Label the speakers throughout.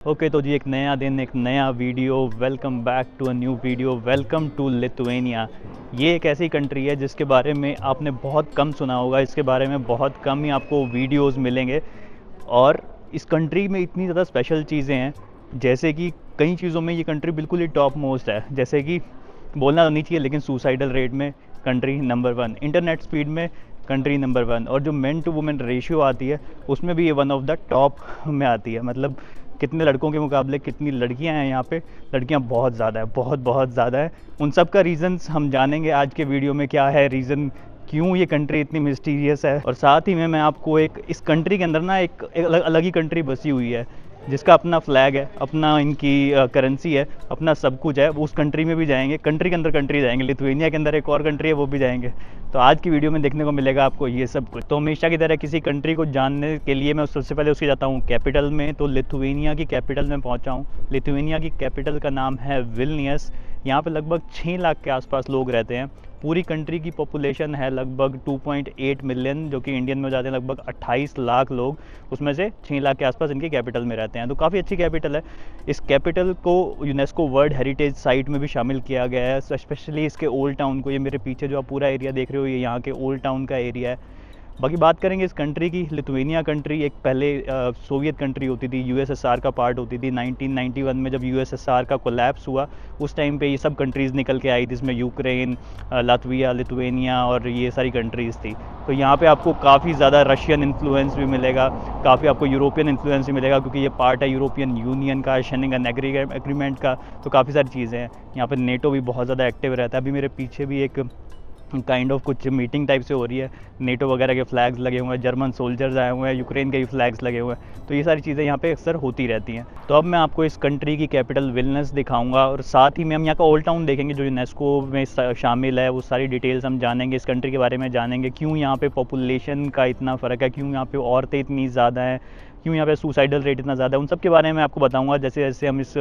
Speaker 1: Okay तो जी एक नया दिन, एक नया video. Welcome back to a new video. Welcome to Lithuania. ये एक ऐसी कंट्री है जिसके बारे में आपने बहुत कम सुना होगा, इसके बारे में बहुत कम ही आपको वीडियोस मिलेंगे। और इस कंट्री में इतनी ज़्यादा स्पेशल चीज़ें हैं, जैसे कि कई चीज़ों में ये कंट्री बिल्कुल ही टॉप मोस्ट है। जैसे कि बोलना तो नहीं चाहिए, लेकिन सुसाइडल रेट में कंट्री नंबर 1, इंटरनेट स्पीड में कंट्री नंबर 1, और जो मेन टू वुमेन रेशियो आती है उसमें भी ये वन ऑफ द टॉप में आती है। मतलब कितने लड़कों के मुकाबले कितनी लड़कियां हैं यहाँ पे, लड़कियां बहुत ज़्यादा है, बहुत बहुत ज़्यादा है। उन सब का रीज़न्स हम जानेंगे आज के वीडियो में, क्या है रीज़न, क्यों ये कंट्री इतनी मिस्टीरियस है। और साथ ही में मैं आपको एक इस कंट्री के अंदर ना एक अलग ही कंट्री बसी हुई है, जिसका अपना फ्लैग है, अपना इनकी करेंसी है, अपना सब कुछ है। वो उस कंट्री में भी जाएंगे, कंट्री के अंदर कंट्री जाएंगे, लिथुआनिया के अंदर एक और कंट्री है वो भी जाएंगे। तो आज की वीडियो में देखने को मिलेगा आपको ये सब कुछ। तो हमेशा की तरह किसी कंट्री को जानने के लिए मैं सबसे पहले उसकी जाता हूँ कैपिटल में। तो लिथुआनिया की कैपिटल में पहुँचा हूँ। लिथुआनिया की कैपिटल का नाम है विल्नियस। यहाँ पे लगभग 6 लाख के आसपास लोग रहते हैं। पूरी कंट्री की पॉपुलेशन है लगभग 2.8 मिलियन, जो कि इंडियन में हो जाते हैं लगभग 28 लाख लोग। उसमें से 6 लाख के आसपास इनकी कैपिटल में रहते हैं, तो काफ़ी अच्छी कैपिटल है। इस कैपिटल को यूनेस्को वर्ल्ड हेरिटेज साइट में भी शामिल किया गया है, स्पेशली इसके ओल्ड टाउन को। ये मेरे पीछे जो आप पूरा एरिया देख रहे हो, ये यहाँ के ओल्ड टाउन का एरिया है। बाकी बात करेंगे इस कंट्री की। लिथुआनिया कंट्री एक पहले सोवियत कंट्री होती थी, यूएसएसआर का पार्ट होती थी। 1991 में जब यूएसएसआर का कोलैप्स हुआ, उस टाइम पे ये सब कंट्रीज़ निकल के आई थी, इसमें यूक्रेन, लातविया, लिथुआनिया और ये सारी कंट्रीज़ थी। तो यहाँ पे आपको काफ़ी ज़्यादा रशियन इन्फ्लुएंस भी मिलेगा, काफ़ी आपको यूरोपियन इन्फ्लुएंस भी मिलेगा, क्योंकि ये पार्ट है यूरोपियन यूनियन का, शेंगन एग्रीमेंट का। तो काफ़ी सारी चीज़ें हैं यहाँ पे। नेटो भी बहुत ज़्यादा एक्टिव रहता है। अभी मेरे पीछे भी एक काइंड ऑफ कुछ मीटिंग टाइप से हो रही है, नेटो वगैरह के फ्लैग्स लगे हुए हैं, जर्मन सोल्जर्स आए हुए हैं, यूक्रेन के भी फ्लैग्स लगे हुए हैं। तो ये सारी चीज़ें यहाँ पे अक्सर होती रहती हैं। तो अब मैं आपको इस कंट्री की कैपिटल विल्नियस दिखाऊंगा, और साथ ही में हम यहाँ का ओल्ड टाउन देखेंगे जो यूनेस्को में शामिल है। वो सारी डिटेल्स हम जानेंगे, इस कंट्री के बारे में जानेंगे, क्यों यहाँ पे पॉपुलेशन का इतना फ़र्क है, क्यों यहाँ पे औरतें इतनी ज़्यादा हैं, क्यों यहाँ पे सुसाइडल रेट इतना ज़्यादा है। उन सब के बारे में आपको बताऊंगा जैसे जैसे हम इस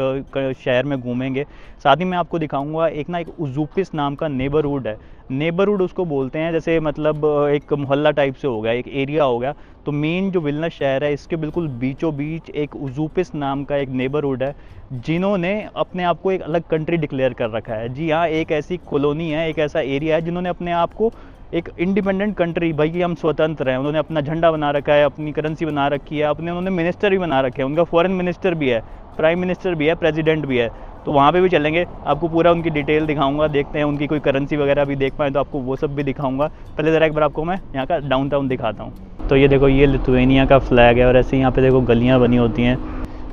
Speaker 1: शहर में घूमेंगे। साथ ही मैं आपको दिखाऊंगा एक उज़ुपिस नाम का नेबरहुड है। नेबरहुड उसको बोलते हैं, जैसे मतलब एक मोहल्ला टाइप से हो गया, एक एरिया हो गया। तो मेन जो विल्नियस शहर है, इसके बिल्कुल बीचों बीच एक उज़ुपिस नाम का एक नेबरहुड है, जिन्होंने अपने आप को एक अलग कंट्री डिक्लेयर कर रखा है। जी हाँ, एक ऐसी कॉलोनी है, एक ऐसा एरिया है जिन्होंने अपने आप को एक इंडिपेंडेंट कंट्री, भाई कि हम स्वतंत्र हैं, उन्होंने अपना झंडा बना रखा है, अपनी करेंसी बना रखी है, अपने उन्होंने मिनिस्टर भी बना रखे हैं, उनका फॉरेन मिनिस्टर भी है, प्राइम मिनिस्टर भी है, प्रेसिडेंट भी है। तो वहाँ पे भी चलेंगे, आपको पूरा उनकी डिटेल दिखाऊंगा। देखते हैं उनकी कोई करेंसी वगैरह भी देख पाए तो आपको वो सब भी दिखाऊंगा। पहले ज़रा एक बार आपको मैं यहाँ का डाउनटाउन दिखाता हूँ। तो ये देखो, ये लिथुआनिया का फ्लैग है, और ऐसे यहाँ पे देखो गलियाँ बनी होती हैं।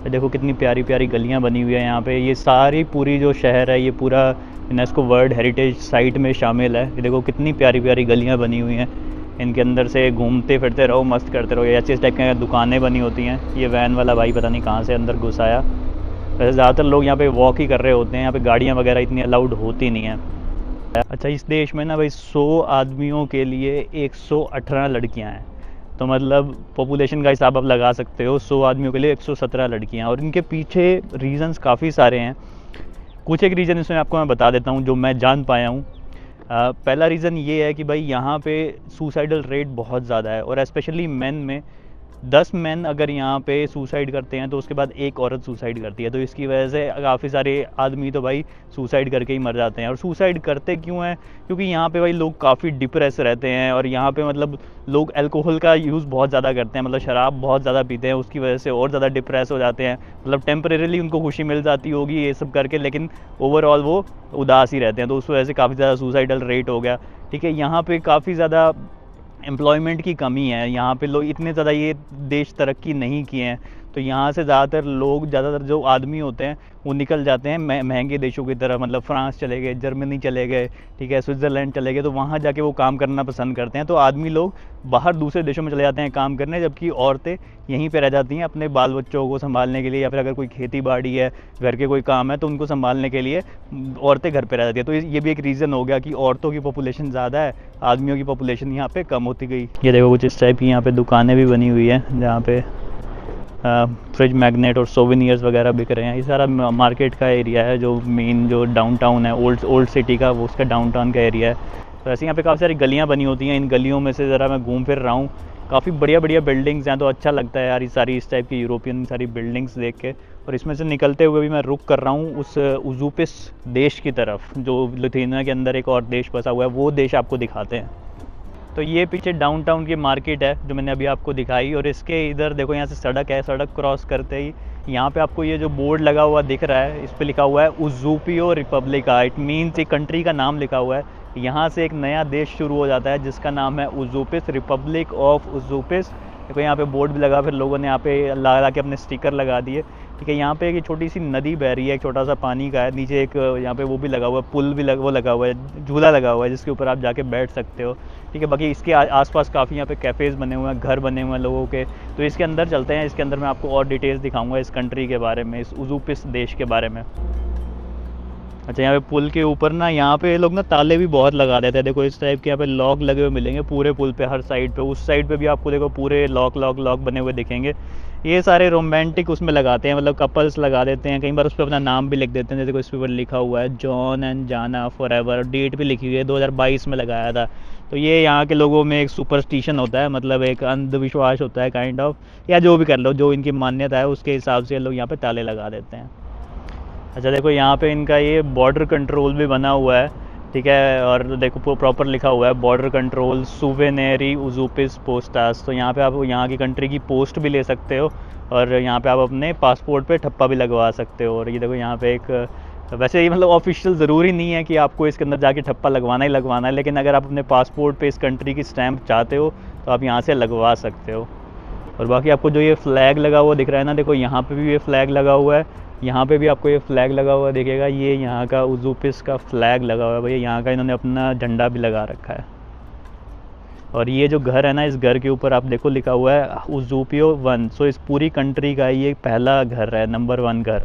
Speaker 1: देखो कितनी प्यारी प्यारी गलियाँ बनी हुई है यहाँ पे। ये सारी पूरी जो शहर है, ये पूरा यूनेस्को वर्ल्ड हेरिटेज साइट में शामिल है। ये देखो कितनी प्यारी प्यारी गलियाँ बनी हुई हैं, इनके अंदर से घूमते फिरते रहो, मस्त करते रहो। ऐसे इस टाइप की दुकानें बनी होती हैं। ये वैन वाला भाई पता नहीं कहाँ से अंदर घुस आया। वैसे ज़्यादातर लोग यहाँ पे वॉक ही कर रहे होते हैं, यहाँ पे गाड़ियाँ वगैरह इतनी अलाउड होती नहीं है। अच्छा, इस देश में ना भाई 100 आदमियों के लिए 118 लड़कियाँ हैं। तो मतलब पॉपुलेशन का हिसाब आप लगा सकते हो, 100 आदमियों के लिए 117 लड़कियाँ। और इनके पीछे रीज़न्स काफ़ी सारे हैं। कुछ एक रीज़न इसमें आपको मैं बता देता हूँ जो मैं जान पाया हूँ। पहला रीज़न ये है कि भाई यहाँ पे सुसाइडल रेट बहुत ज़्यादा है, और स्पेशली मेन में 10 मैन अगर यहाँ पे सुसाइड करते हैं तो उसके बाद एक औरत सुसाइड करती है। तो इसकी वजह से काफ़ी सारे आदमी तो भाई सुसाइड करके ही मर जाते हैं। और सुसाइड करते क्यों हैं? क्योंकि यहाँ पे भाई लोग काफ़ी डिप्रेस रहते हैं, और यहाँ पे मतलब लोग अल्कोहल का यूज़ बहुत ज़्यादा करते हैं, मतलब शराब बहुत ज़्यादा पीते हैं, उसकी वजह से और ज़्यादा डिप्रेस हो जाते हैं। मतलब टेम्परेरीली उनको खुशी मिल जाती होगी ये सब करके, लेकिन ओवरऑल वो उदास ही रहते हैं। तो उस वजह से काफ़ी ज़्यादा सुसाइडल रेट हो गया। ठीक है, यहाँ पे काफ़ी ज़्यादा एम्प्लॉयमेंट की कमी है। यहाँ पे लोग इतने ज़्यादा, ये देश तरक्की नहीं किए हैं, तो यहाँ से ज़्यादातर जो आदमी होते हैं वो निकल जाते हैं महंगे देशों की तरफ। मतलब फ्रांस चले गए, जर्मनी चले गए, ठीक है, स्विट्ज़रलैंड चले गए। तो वहाँ जाके वो काम करना पसंद करते हैं। तो आदमी लोग बाहर दूसरे देशों में चले जाते हैं काम करने, जबकि औरतें यहीं पे रह जाती हैं अपने बाल बच्चों को संभालने के लिए, या फिर अगर कोई खेती बाड़ी है, घर के कोई काम है, तो उनको संभालने के लिए औरतें घर पे रह जाती है। तो ये भी एक रीज़न हो गया कि औरतों की पॉपुलेशन ज़्यादा है, आदमियों की पॉपुलेशन यहाँ पे कम होती गई। ये देखो कुछ इस टाइप की यहाँ पे दुकानें भी बनी हुई है, जहाँ पे फ्रिज मैग्नेट और सोवेनियर्स वगैरह बिक रहे हैं। ये सारा मार्केट का एरिया है, जो मेन जो डाउनटाउन है ओल्ड सिटी का, वो उसका डाउनटाउन का एरिया है। तो ऐसे यहाँ पे काफ़ी सारी गलियाँ बनी होती हैं। इन गलियों में से ज़रा मैं घूम फिर रहा हूँ, काफ़ी बढ़िया बढ़िया बिल्डिंग्स हैं। तो अच्छा लगता है यार ये सारी इस टाइप की यूरोपियन सारी बिल्डिंग्स देख के। और इसमें से निकलते हुए भी मैं रुक कर रहा हूँ उस उज़ुपिस देश की तरफ, जो लिथुआनिया के अंदर एक और देश बसा हुआ है, वो देश आपको दिखाते हैं। तो ये पीछे डाउनटाउन की मार्केट है जो मैंने अभी आपको दिखाई, और इसके इधर देखो यहाँ से सड़क है, सड़क क्रॉस करते ही यहाँ पे आपको ये जो बोर्ड लगा हुआ दिख रहा है, इस पे लिखा हुआ है उज़ुपियो रिपब्लिका। इट मीन्स एक कंट्री का नाम लिखा हुआ है। यहाँ से एक नया देश शुरू हो जाता है जिसका नाम है उज़ुपिस, रिपब्लिक ऑफ उज़ुपिस। देखो यहाँ पे बोर्ड भी लगा, फिर लोगों ने यहाँ पे ला के अपने स्टिकर लगा दिए। ठीक है, यहाँ पे एक छोटी सी नदी बह रही है, एक छोटा सा पानी का है, नीचे एक यहाँ पे वो भी लगा हुआ है, पुल भी वो लगा हुआ है, झूला लगा हुआ है जिसके ऊपर आप जाके बैठ सकते हो। ठीक है, बाकी इसके आसपास काफ़ी यहाँ पे कैफ़ेज़ बने हुए हैं, घर बने हुए हैं लोगों के। तो इसके अंदर चलते हैं, इसके अंदर मैं आपको और डिटेल्स दिखाऊंगा इस कंट्री के बारे में, इस उज़ुपिस देश के बारे में। अच्छा, यहाँ पे पुल के ऊपर ना, यहाँ पे लोग ना ताले भी बहुत लगा देते हैं। देखो इस टाइप के यहाँ पे लॉक लगे हुए मिलेंगे पूरे पुल पे, हर साइड पे। उस साइड पे भी आपको देखो पूरे लॉक बने हुए दिखेंगे। ये सारे रोमांटिक उसमें लगाते हैं, मतलब कपल्स लगा देते हैं। कई बार उस पर अपना नाम भी लिख देते हैं, जैसे इस पर लिखा हुआ है जॉन एंड जाना फॉरएवर। डेट भी लिखी हुई है, 2022 में लगाया था। तो ये यहाँ के लोगों में एक सुपरस्टिशन होता है, मतलब एक अंधविश्वास होता है काइंड ऑफ, या जो भी कर लो, जो इनकी मान्यता है उसके हिसाब से लोग यहाँ पे ताले लगा देते हैं। अच्छा देखो यहाँ पे इनका ये बॉर्डर कंट्रोल भी बना हुआ है। ठीक है, और देखो प्रॉपर लिखा हुआ है बॉर्डर कंट्रोल सुवेनेरी उज़ुपिस पोस्टास। तो यहाँ पे आप यहाँ की कंट्री की पोस्ट भी ले सकते हो, और यहाँ पे आप अपने पासपोर्ट पे ठप्पा भी लगवा सकते हो। और ये देखो यहाँ पे एक, वैसे ये मतलब ऑफिशियल ज़रूरी नहीं है कि आपको इसके अंदर जाके ठप्पा लगवाना ही लगवाना है, लेकिन अगर आप अपने पासपोर्ट पे इस कंट्री की स्टैंप चाहते हो तो आप यहाँ से लगवा सकते हो। और बाकी आपको जो ये फ्लैग लगा हुआ दिख रहा है ना, देखो यहाँ पे भी ये फ्लैग लगा हुआ है, यहाँ पे भी आपको ये फ्लैग लगा हुआ दिखेगा। ये यहाँ का उज़ुपिस का फ्लैग लगा हुआ है भैया, यहाँ का इन्होंने अपना झंडा भी लगा रखा है। और ये जो घर है ना, इस घर के ऊपर आप देखो लिखा हुआ है उज़ुपियो 1। सो इस पूरी कंट्री का ये पहला घर है, नंबर 1 घर।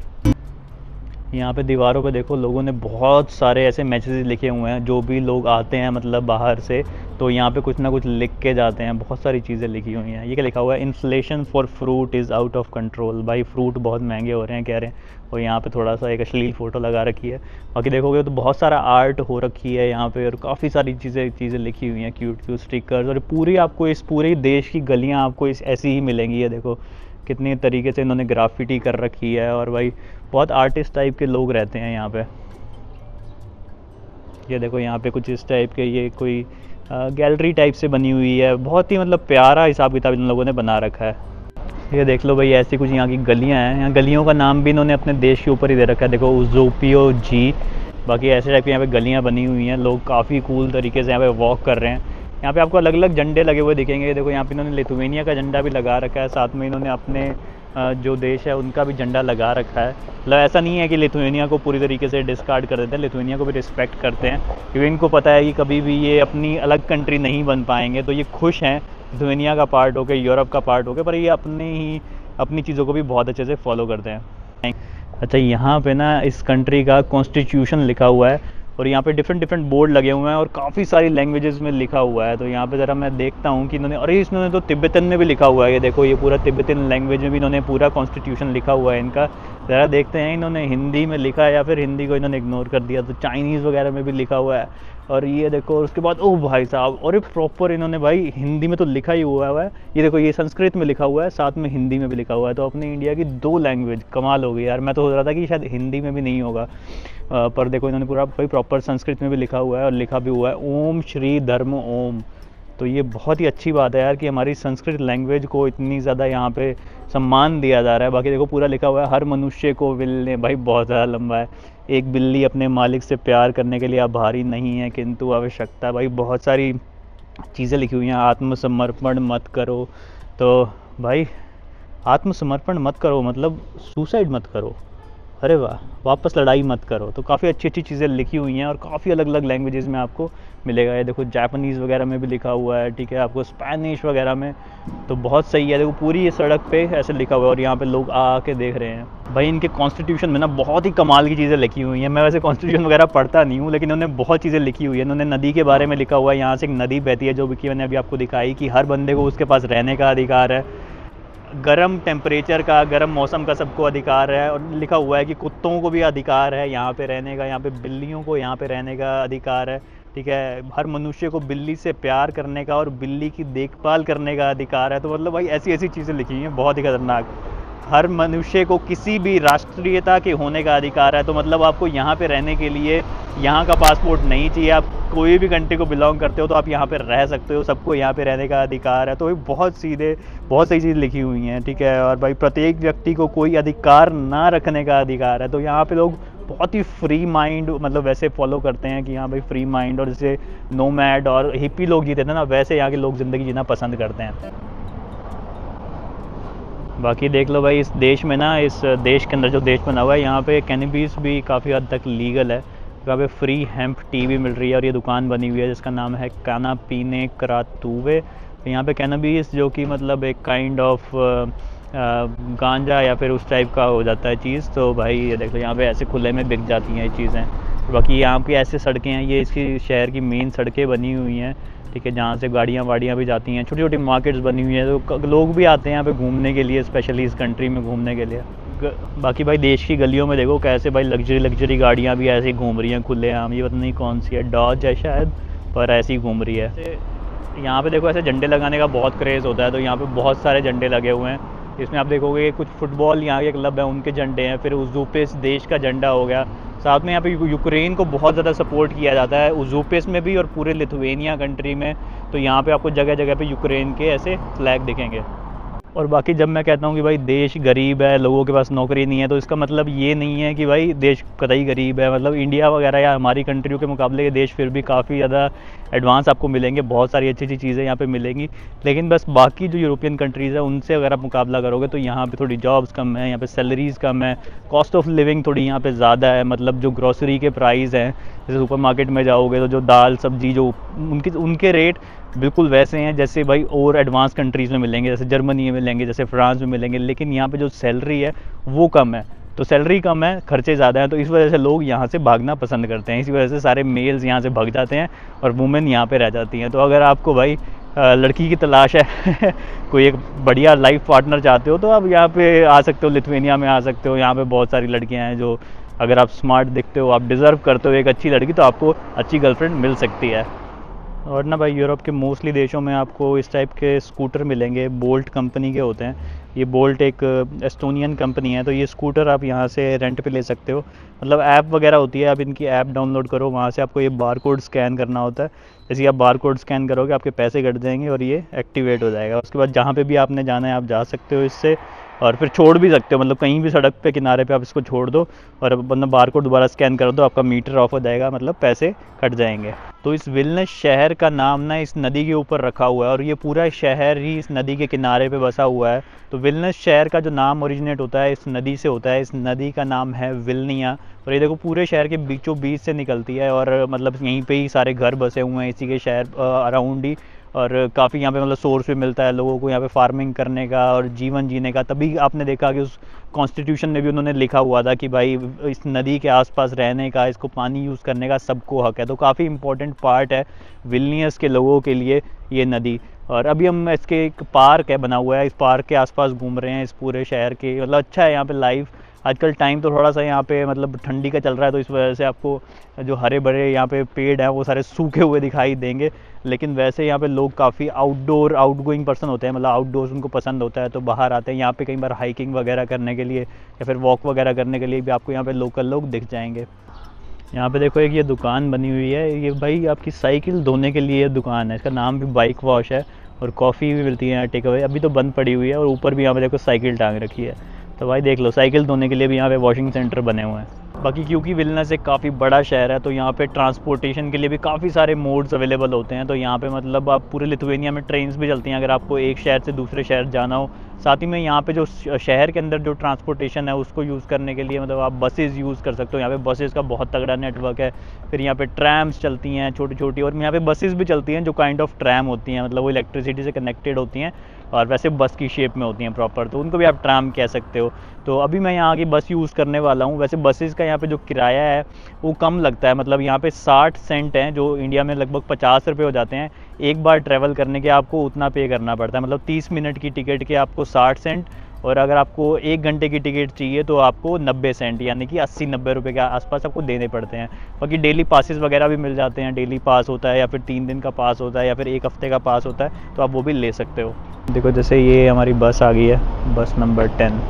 Speaker 1: यहाँ पे दीवारों पे देखो लोगों ने बहुत सारे ऐसे मैसेज लिखे हुए हैं, जो भी लोग आते हैं मतलब बाहर से, तो यहाँ पे कुछ ना कुछ लिख के जाते हैं। बहुत सारी चीज़ें लिखी हुई हैं। ये क्या लिखा हुआ है, inflation for fruit is out of control. भाई फ्रूट बहुत महंगे हो रहे हैं कह रहे हैं। और यहाँ पे थोड़ा सा एक अश्लील फ़ोटो लगा रखी है। बाकी देखोगे तो बहुत सारा आर्ट हो रखी है यहाँ पे, और काफ़ी सारी चीज़ें लिखी हुई हैं, क्यूट स्टिकर्स। और पूरी आपको इस पूरे देश की गलियाँ आपको इस ऐसी ही मिलेंगी। ये देखो कितनी तरीके से इन्होंने ग्राफिटी कर रखी है, और भाई बहुत आर्टिस्ट टाइप के लोग रहते हैं यहाँ पे। ये देखो यहाँ पे कुछ इस टाइप के, ये कोई गैलरी टाइप से बनी हुई है। बहुत ही मतलब प्यारा हिसाब किताब इन लोगों ने बना रखा है। ये देख लो भाई, ऐसी कुछ यहाँ की गलियाँ हैं। यहाँ गलियों का नाम भी इन्होंने अपने देश के ऊपर ही दे रखा है, देखो उज़ुपियो जी। बाकी ऐसे टाइप की यहाँ पे गलियाँ बनी हुई हैं। लोग काफ़ी कूल तरीके से यहाँ पे वॉक कर रहे हैं। यहाँ पे आपको अलग अलग झंडे लगे हुए दिखेंगे। देखो यहाँ पे इन्होंने लिथुआनिया का झंडा भी लगा रखा है, साथ में इन्होंने अपने जो देश है उनका भी झंडा लगा रखा है। मतलब ऐसा नहीं है कि लिथुआनिया को पूरी तरीके से डिस्कार्ड कर देते हैं, लिथुआनिया को भी रिस्पेक्ट करते हैं, क्योंकि इनको पता है कि कभी भी ये अपनी अलग कंट्री नहीं बन पाएंगे। तो ये खुश हैं लिथुआनिया का पार्ट होकर, यूरोप का पार्ट होकर, पर ये अपनी चीज़ों को भी बहुत अच्छे से फॉलो करते हैं। अच्छा, यहाँ पे ना इस कंट्री का कॉन्स्टिट्यूशन लिखा हुआ है, और यहाँ पे डिफरेंट बोर्ड लगे हुए हैं, और काफ़ी सारी लैंग्वेजेस में लिखा हुआ है। तो यहाँ पे ज़रा मैं देखता हूँ कि इन्होंने, अरे इसने तो तिब्बतन में भी लिखा हुआ है। ये देखो, ये पूरा तिब्बतन लैंग्वेज में भी इन्होंने पूरा कॉन्स्टिट्यूशन लिखा हुआ है इनका। ज़रा देखते हैं इन्होंने हिंदी में लिखा है या फिर हिंदी को इन्होंने इग्नोर कर दिया। तो चाइनीज़ वगैरह में भी लिखा हुआ है। और ये देखो उसके बाद, ओह भाई साहब, और ये प्रॉपर इन्होंने भाई हिंदी में तो लिखा ही हुआ है। ये देखो, ये संस्कृत में लिखा हुआ है, साथ में हिंदी में भी लिखा हुआ है। तो अपने इंडिया की 2 लैंग्वेज, कमाल हो गई यार। मैं तो सोच रहा था कि शायद हिंदी में भी नहीं होगा, पर देखो इन्होंने पूरा भाई प्रॉपर संस्कृत में भी लिखा हुआ है, और लिखा भी हुआ है ओम श्री धर्म ओम। तो ये बहुत ही अच्छी बात है यार कि हमारी संस्कृत लैंग्वेज को इतनी ज़्यादा यहाँ पे सम्मान दिया जा रहा है। बाकी देखो पूरा लिखा हुआ है, हर मनुष्य को बिल्ली, भाई बहुत ज़्यादा लंबा है। एक बिल्ली अपने मालिक से प्यार करने के लिए आभारी नहीं है किंतु आवश्यकता। भाई बहुत सारी चीज़ें लिखी हुई हैं। आत्मसमर्पण मत करो, तो भाई आत्मसमर्पण मत करो मतलब सुसाइड मत करो। अरे वाह, वापस लड़ाई मत करो। तो काफ़ी अच्छी चीज़ें लिखी हुई हैं, और काफ़ी अलग अलग लैंग्वेजेस में आपको मिलेगा। ये देखो जापानीज़ वगैरह में भी लिखा हुआ है, ठीक है, आपको स्पेनिश वगैरह में। तो बहुत सही है। देखो पूरी ये सड़क पे ऐसे लिखा हुआ है, और यहाँ पे लोग आके देख रहे हैं। भाई इनके कॉन्स्टिट्यूशन में ना बहुत ही कमाल की चीज़ें लिखी हुई हैं। मैं वैसे कॉन्स्टिट्यूशन वगैरह पढ़ता नहीं हूँ, लेकिन उन्होंने बहुत चीज़ें लिखी हुई है। उन्होंने नदी के बारे में लिखा हुआ है, यहाँ से एक नदी बहती है, जो कि मैंने अभी आपको दिखाई, कि हर बंदे को उसके पास रहने का अधिकार है। गर्म टेम्परेचर का, गर्म मौसम का सबको अधिकार है। और लिखा हुआ है कि कुत्तों को भी अधिकार है यहाँ पे रहने का, यहाँ पे बिल्लियों को यहाँ पे रहने का अधिकार है। ठीक है, हर मनुष्य को बिल्ली से प्यार करने का और बिल्ली की देखभाल करने का अधिकार है। तो मतलब भाई ऐसी ऐसी चीज़ें लिखी हैं, बहुत ही खतरनाक। हर मनुष्य को किसी भी राष्ट्रीयता के होने का अधिकार है। तो मतलब आपको यहाँ पे रहने के लिए यहाँ का पासपोर्ट नहीं चाहिए, आप कोई भी कंट्री को बिलोंग करते हो तो आप यहाँ पे रह सकते हो, सबको यहाँ पे रहने का अधिकार है। तो ये बहुत सही चीज़ लिखी हुई हैं, ठीक है। और भाई प्रत्येक व्यक्ति को कोई अधिकार ना रखने का अधिकार है। तो यहाँ पे लोग बहुत ही फ्री माइंड मतलब वैसे फॉलो करते हैं कि हाँ भाई फ्री माइंड, और जैसे नोमैड और हिप्पी लोग जीते थे ना, वैसे यहाँ के लोग ज़िंदगी जीना पसंद करते हैं। बाकी देख लो भाई, इस देश में ना, इस देश के अंदर जो देश बना हुआ है, यहाँ पे कैनबिस भी काफ़ी हद तक लीगल है। यहाँ पे फ्री हेम्प टी भी मिल रही है, और ये दुकान बनी हुई है जिसका नाम है काना पीने करातुवे। यहाँ पे कैनबिस जो कि मतलब एक काइंड ऑफ गांजा या फिर उस टाइप का हो जाता है चीज़। तो भाई ये देख लो, यहाँ पे ऐसे खुले में बिक जाती हैं ये चीज़ें। बाकी यहाँ पे ऐसे सड़कें हैं, ये इसकी शहर की मेन सड़कें बनी हुई हैं, ठीक है, जहाँ से गाड़ियाँ वाड़ियाँ भी जाती हैं। छोटी छोटी मार्केट्स बनी हुई हैं, तो लोग भी आते हैं यहाँ पे घूमने के लिए, स्पेशली इस कंट्री में घूमने के लिए। बाकी भाई देश की गलियों में देखो कैसे भाई लग्जरी गाड़ियाँ भी ऐसे ही घूम रही हैं खुलेआम। ये पता नहीं कौन सी है, डॉज है शायद, पर ऐसी ही घूम रही है। यहाँ पे देखो ऐसे झंडे लगाने का बहुत क्रेज़ होता है, तो यहाँ पे बहुत सारे झंडे लगे हुए हैं। इसमें आप देखोगे कुछ फुटबॉल यहाँ के क्लब हैं उनके झंडे हैं, फिर उज़्बेकिस्तान देश का झंडा हो गया। साथ में यहाँ पे यूक्रेन को बहुत ज़्यादा सपोर्ट किया जाता है, उज़्बेकिस्तान में भी और पूरे लिथुआनिया कंट्री में। तो यहाँ पे आपको जगह जगह पे यूक्रेन के ऐसे फ्लैग दिखेंगे। और बाकी जब मैं कहता हूँ कि भाई देश गरीब है, लोगों के पास नौकरी नहीं है, तो इसका मतलब ये नहीं है कि भाई देश कतई गरीब है। मतलब इंडिया वगैरह या हमारी कंट्रियों के मुकाबले ये देश फिर भी काफ़ी ज़्यादा एडवांस आपको मिलेंगे, बहुत सारी अच्छी चीज़ें यहाँ पे मिलेंगी। लेकिन बस बाकी जो यूरोपियन कंट्रीज़ है उनसे अगर आप मुकाबला करोगे तो यहाँ पे थोड़ी जॉब्स कम है, यहाँ पे सैलरीज़ कम है, कॉस्ट ऑफ लिविंग थोड़ी यहाँ पे ज़्यादा है। मतलब जो ग्रॉसरी के प्राइस हैं, जैसे सुपरमार्केट में जाओगे तो जो दाल सब्जी जो उनके रेट बिल्कुल वैसे हैं जैसे भाई और एडवांस कंट्रीज़ में मिलेंगे, जैसे जर्मनी में मिलेंगे, जैसे फ्रांस में मिलेंगे। लेकिन यहाँ पे जो सैलरी है वो कम है, तो सैलरी कम है, खर्चे ज़्यादा हैं, तो इस वजह से लोग यहाँ से भागना पसंद करते हैं। इसी वजह से सारे मेल्स यहाँ से भाग जाते हैं और वुमेन यहाँ पे रह जाती हैं। तो अगर आपको भाई लड़की की तलाश है कोई एक बढ़िया लाइफ पार्टनर चाहते हो, तो आप यहाँ पे आ सकते हो, लिथुआनिया में आ सकते हो। यहाँ पे बहुत सारी लड़कियाँ हैं जो, अगर आप स्मार्ट दिखते हो, आप डिज़र्व करते हो एक अच्छी लड़की, तो आपको अच्छी गर्लफ्रेंड मिल सकती है। और ना भाई यूरोप के मोस्टली देशों में आपको इस टाइप के स्कूटर मिलेंगे, बोल्ट कंपनी के होते हैं। ये बोल्ट एक एस्टोनियन कंपनी है, तो ये स्कूटर आप यहाँ से रेंट पे ले सकते हो। मतलब ऐप वगैरह होती है, आप इनकी ऐप डाउनलोड करो, वहाँ से आपको ये बार कोड स्कैन करना होता है। जैसे आप बार कोड स्कैन करोगे आपके पैसे कट जाएंगे और ये एक्टिवेट हो जाएगा। उसके बाद जहाँ पे भी आपने जाना है आप जा सकते हो इससे, और फिर छोड़ भी सकते हो। मतलब कहीं भी सड़क पे किनारे पे आप इसको छोड़ दो और मतलब बार कोड दोबारा स्कैन कर दो, आपका मीटर ऑफ हो जाएगा, मतलब पैसे कट जाएंगे। तो इस विल्नियस शहर का नाम ना इस नदी के ऊपर रखा हुआ है, और ये पूरा शहर ही इस नदी के किनारे पे बसा हुआ है। तो विल्नियस शहर का जो नाम ओरिजिनेट होता है इस नदी से होता है। इस नदी का नाम है विल्निया, और ये देखो पूरे शहर के बीचों बीच से निकलती है, और मतलब यहीं पे ही सारे घर बसे हुए हैं इसी के शहर अराउंड ही। और काफ़ी यहाँ पे मतलब सोर्स भी मिलता है लोगों को यहाँ पे फार्मिंग करने का और जीवन जीने का। तभी आपने देखा कि उस कॉन्स्टिट्यूशन में भी उन्होंने लिखा हुआ था कि भाई इस नदी के आसपास रहने का, इसको पानी यूज़ करने का सबको हक है। तो काफ़ी इंपॉर्टेंट पार्ट है विल्नियस के लोगों के लिए ये नदी। और अभी हम इसके एक पार्क है बना हुआ है, इस पार्क के आसपास घूम रहे हैं इस पूरे शहर के। मतलब अच्छा है यहाँ पे लाइफ। आजकल टाइम तो थोड़ा सा यहाँ पे मतलब ठंडी का चल रहा है, तो इस वजह से आपको जो हरे भरे यहाँ पे पेड़ हैं वो सारे सूखे हुए दिखाई देंगे। लेकिन वैसे यहाँ पे लोग काफ़ी आउटगोइंग पर्सन होते हैं, मतलब आउटडोर्स उनको पसंद होता है, तो बाहर आते हैं यहाँ पे कई बार हाइकिंग वगैरह करने के लिए या फिर वॉक वगैरह करने के लिए भी आपको यहाँ पे लोकल लोग दिख जाएंगे। यहाँ पे देखो एक ये दुकान बनी हुई है, ये भाई आपकी साइकिल धोने के लिए दुकान है, इसका नाम भी बाइक वॉश है, और कॉफ़ी भी मिलती है यहाँ टेक अवे। अभी तो बंद पड़ी हुई है, और ऊपर भी यहाँ पे देखो साइकिल टांग रखी है। तो भाई देख लो साइकिल धोने के लिए भी यहाँ पे वॉशिंग सेंटर बने हुए हैं। बाकी क्योंकि विल्नियस एक काफ़ी बड़ा शहर है, तो यहाँ पे ट्रांसपोर्टेशन के लिए भी काफ़ी सारे मोड्स अवेलेबल होते हैं। तो यहाँ पे मतलब आप पूरे लिथुआनिया में ट्रेन्स भी चलती हैं अगर आपको एक शहर से दूसरे शहर जाना हो। साथ ही में यहाँ पे जो शहर के अंदर जो ट्रांसपोर्टेशन है उसको यूज़ करने के लिए मतलब आप बसेज़ यूज़ कर सकते हो। यहाँ पे बसेज़ का बहुत तगड़ा नेटवर्क है। फिर यहाँ पे ट्रैम्स चलती हैं छोटी छोटी, और यहाँ पे बसेज़ भी चलती हैं जो काइंड ऑफ ट्रैम होती हैं, मतलब वो इलेक्ट्रिसिटी से कनेक्टेड होती हैं और वैसे बस की शेप में होती हैं प्रॉपर, तो उनको भी आप ट्राम कह सकते हो। तो अभी मैं यहाँ की बस यूज़ करने वाला हूँ। वैसे बसेज़ का यहाँ पे जो किराया है वो कम लगता है, मतलब यहाँ पे 60 सेंट हैं, जो इंडिया में लगभग 50 रुपये हो जाते हैं। एक बार ट्रैवल करने के आपको उतना पे करना पड़ता है, मतलब 30 मिनट की टिकट के आपको 60 सेंट, और अगर आपको 1 घंटे की टिकट चाहिए तो आपको 90 सेंट, यानी कि 80-90 रुपये के आसपास आपको देने पड़ते हैं। बाकी डेली पासेस वगैरह भी मिल जाते हैं, डेली पास होता है या फिर 3 दिन का पास होता है या फिर 1 हफ्ते का पास होता है, तो आप वो भी ले सकते हो। देखो जैसे ये हमारी बस आ गई है, बस नंबर 10।